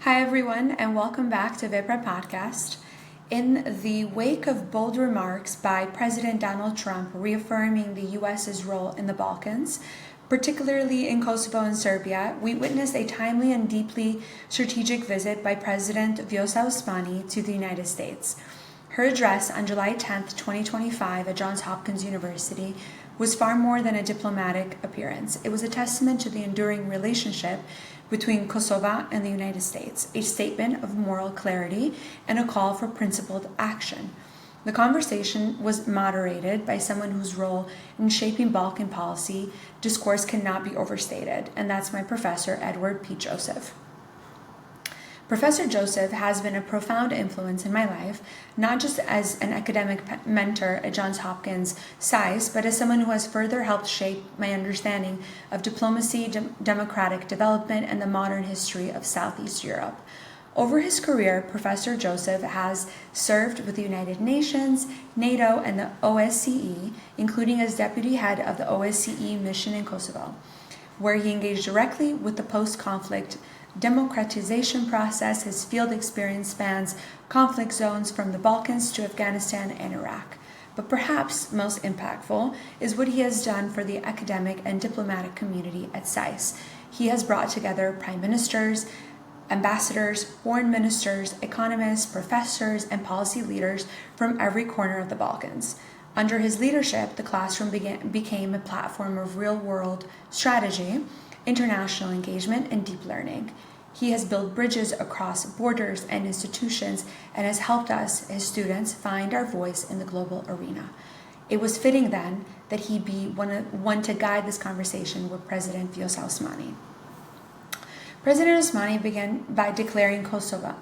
Hi, everyone, and welcome back to Vepra podcast. In the wake of bold remarks by President Donald Trump reaffirming the U.S.'s role in the Balkans, particularly in Kosovo and Serbia, we witnessed a timely and deeply strategic visit by President Vjosa Osmani to the United States. Her address on July 10, 2025 at Johns Hopkins University was far more than a diplomatic appearance. It was a testament to the enduring relationship between Kosovo and the United States, a statement of moral clarity and a call for principled action. The conversation was moderated by someone whose role in shaping Balkan policy discourse cannot be overstated, and that's my professor, Edward P. Joseph. Professor Joseph has been a profound influence in my life, not just as an academic mentor at Johns Hopkins SAIS, but as someone who has further helped shape my understanding of diplomacy, democratic development, and the modern history of Southeast Europe. Over his career, Professor Joseph has served with the United Nations, NATO, and the OSCE, including as deputy head of the OSCE mission in Kosovo, where he engaged directly with the post-conflict democratization process. His field experience spans conflict zones from the Balkans to Afghanistan and Iraq. But perhaps most impactful is what he has done for the academic and diplomatic community at SAIS. He has brought together prime ministers, ambassadors, foreign ministers, economists, professors, and policy leaders from every corner of the Balkans. Under his leadership, the classroom became a platform of real-world strategy, international engagement, and deep learning. He has built bridges across borders and institutions and has helped us, his students, find our voice in the global arena. It was fitting then that he be one to guide this conversation with President Vjosa Osmani. President Osmani began by declaring Kosovo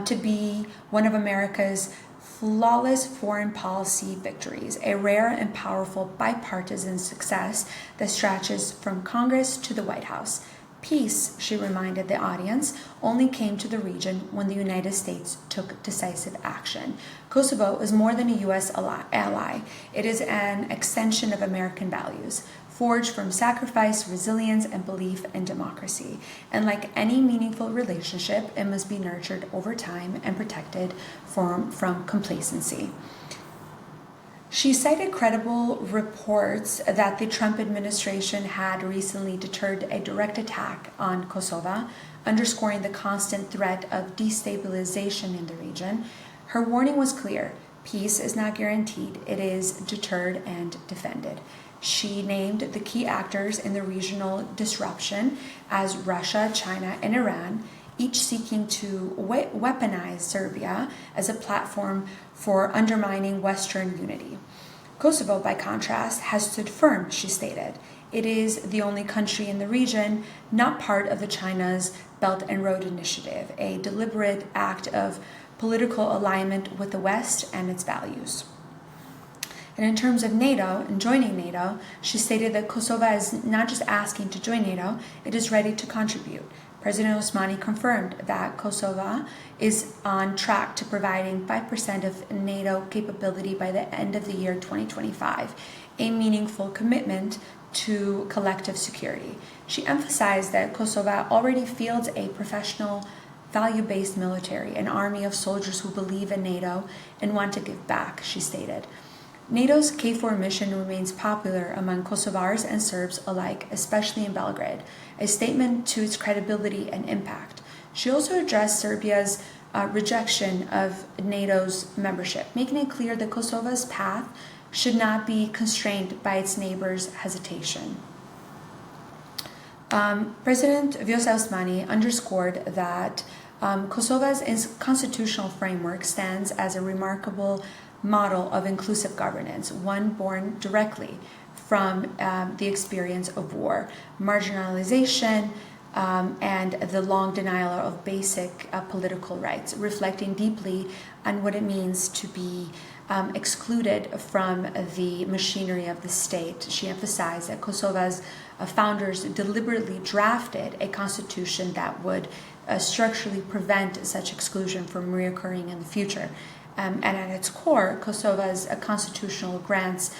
to be one of America's flawless foreign policy victories, a rare and powerful bipartisan success that stretches from Congress to the White House. Peace, she reminded the audience, only came to the region when the United States took decisive action. Kosovo is more than a U.S. ally. It is an extension of American values, forged from sacrifice, resilience, and belief in democracy. And like any meaningful relationship, it must be nurtured over time and protected from complacency. She cited credible reports that the Trump administration had recently deterred a direct attack on Kosovo, underscoring the constant threat of destabilization in the region. Her warning was clear: peace is not guaranteed, it is deterred and defended. She named the key actors in the regional disruption as Russia, China, and Iran, each seeking to weaponize Serbia as a platform for undermining Western unity. Kosovo, by contrast, has stood firm, she stated. It is the only country in the region not part of the China's Belt and Road Initiative, a deliberate act of political alignment with the West and its values. And in terms of NATO and joining NATO, she stated that Kosovo is not just asking to join NATO, it is ready to contribute. President Osmani confirmed that Kosovo is on track to providing 5% of NATO capability by the end of the year 2025, a meaningful commitment to collective security. She emphasized that Kosovo already fields a professional, value-based military, an army of soldiers who believe in NATO and want to give back, she stated. NATO's KFOR mission remains popular among Kosovars and Serbs alike, especially in Belgrade, a statement to its credibility and impact. She also addressed Serbia's rejection of NATO's membership, making it clear that Kosovo's path should not be constrained by its neighbors' hesitation. President Vjosa Osmani underscored that Kosovo's constitutional framework stands as a remarkable model of inclusive governance, one born directly from the experience of war, marginalization, and the long denial of basic political rights, reflecting deeply on what it means to be excluded from the machinery of the state. She emphasized that Kosovo's founders deliberately drafted a constitution that would structurally prevent such exclusion from reoccurring in the future. And at its core, Kosovo's constitutional grants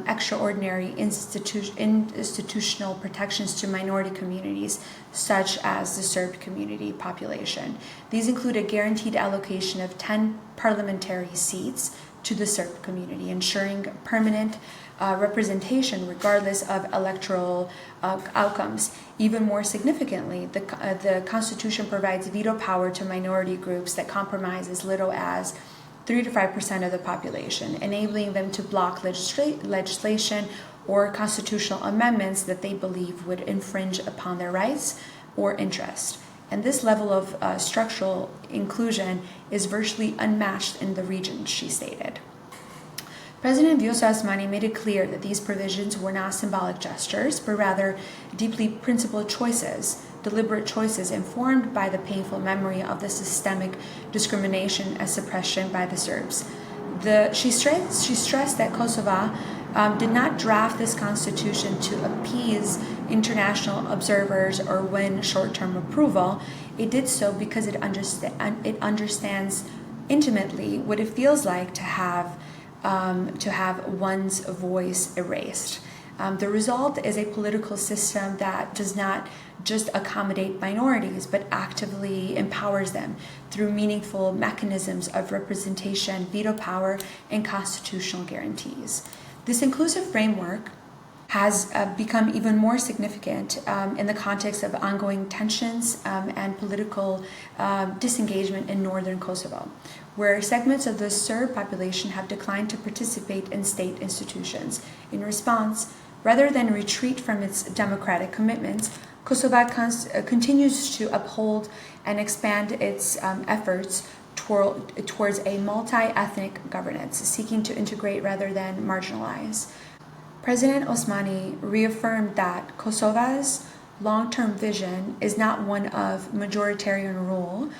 extraordinary institutional protections to minority communities, such as the Serb community population. These include a guaranteed allocation of 10 parliamentary seats to the Serb community, ensuring permanent representation regardless of electoral outcomes. Even more significantly, the Constitution provides veto power to minority groups that compromise as little as 3 to 5% of the population, enabling them to block legislation or constitutional amendments that they believe would infringe upon their rights or interest. And this level of structural inclusion is virtually unmatched in the region, she stated. President Vjosa Osmani made it clear that these provisions were not symbolic gestures, but rather deeply principled choices, deliberate choices informed by the painful memory of the systemic discrimination and suppression by the Serbs. She stressed that Kosovo did not draft this constitution to appease international observers or win short-term approval. It did so because it understands intimately what it feels like to have one's voice erased. The result is a political system that does not just accommodate minorities, but actively empowers them through meaningful mechanisms of representation, veto power, and constitutional guarantees. This inclusive framework has become even more significant in the context of ongoing tensions and political disengagement in northern Kosovo, where segments of the Serb population have declined to participate in state institutions. In response, rather than retreat from its democratic commitments, Kosovo continues to uphold and expand its efforts towards a multi-ethnic governance, seeking to integrate rather than marginalize. President Osmani reaffirmed that Kosovo's long-term vision is not one of majoritarian rule,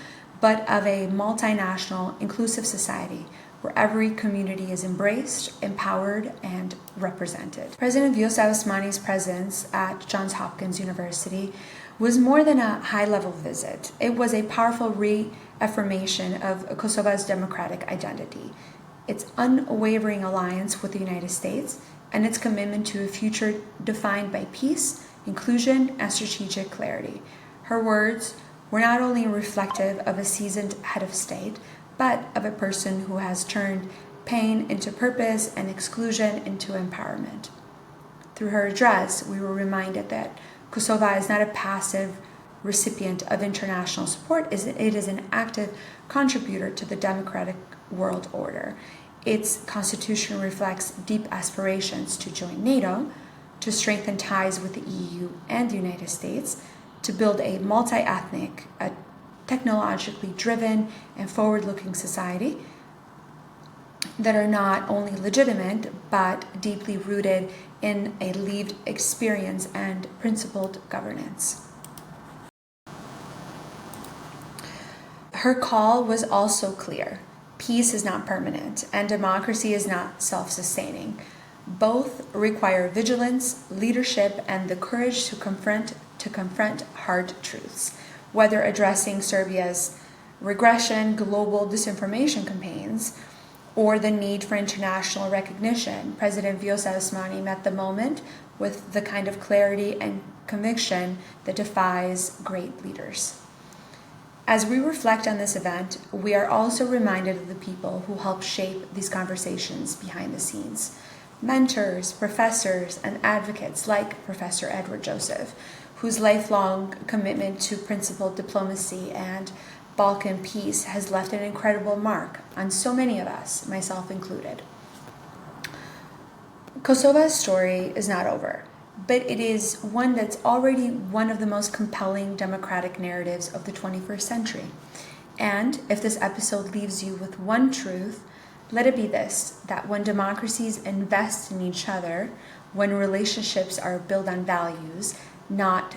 but of a multinational, inclusive society where every community is embraced, empowered, and represented. President Vjosa Osmani's presence at Johns Hopkins University was more than a high-level visit. It was a powerful reaffirmation of Kosovo's democratic identity, its unwavering alliance with the United States, and its commitment to a future defined by peace, inclusion, and strategic clarity. Her words were not only reflective of a seasoned head of state, but of a person who has turned pain into purpose and exclusion into empowerment. Through her address, we were reminded that Kosovo is not a passive recipient of international support, it is an active contributor to the democratic world order. Its constitution reflects deep aspirations to join NATO, to strengthen ties with the EU and the United States, to build a multi-ethnic, technologically driven, and forward-looking society that are not only legitimate, but deeply rooted in a lived experience and principled governance. Her call was also clear. Peace is not permanent, and democracy is not self-sustaining. Both require vigilance, leadership, and the courage to confront hard truths. Whether addressing Serbia's regression, global disinformation campaigns, or the need for international recognition, President Vjosa Osmani met the moment with the kind of clarity and conviction that defies great leaders. As we reflect on this event, we are also reminded of the people who helped shape these conversations behind the scenes. Mentors, professors, and advocates like Professor Edward Joseph, whose lifelong commitment to principled diplomacy and Balkan peace has left an incredible mark on so many of us, myself included. Kosovo's story is not over, but it is one that's already one of the most compelling democratic narratives of the 21st century. And if this episode leaves you with one truth, let it be this, that when democracies invest in each other, when relationships are built on values, not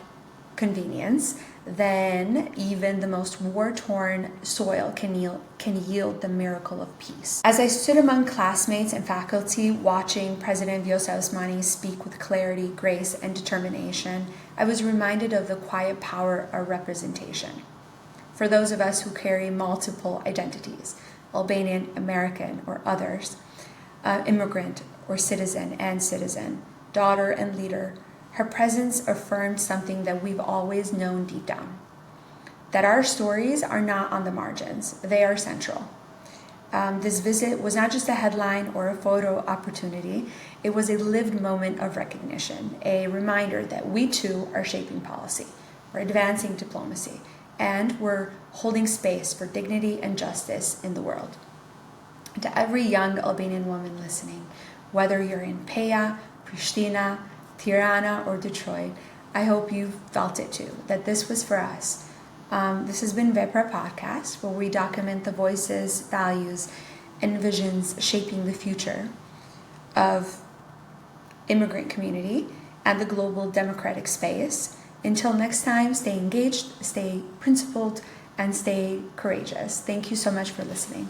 convenience, then even the most war-torn soil can yield the miracle of peace. As I stood among classmates and faculty watching President Vjosa Osmani speak with clarity, grace, and determination, I was reminded of the quiet power of representation. For those of us who carry multiple identities, Albanian-American or others, immigrant or citizen and citizen, daughter and leader, her presence affirmed something that we've always known deep down, that our stories are not on the margins, they are central. This visit was not just a headline or a photo opportunity, it was a lived moment of recognition, a reminder that we too are shaping policy, we're advancing diplomacy, and we're holding space for dignity and justice in the world. To every young Albanian woman listening, whether you're in Peja, Pristina, Tirana, or Detroit, I hope you felt it too, that this was for us. This has been Vepra Podcast, where we document the voices, values, and visions shaping the future of immigrant community and the global democratic space. Until next time, stay engaged, stay principled, and stay courageous. Thank you so much for listening.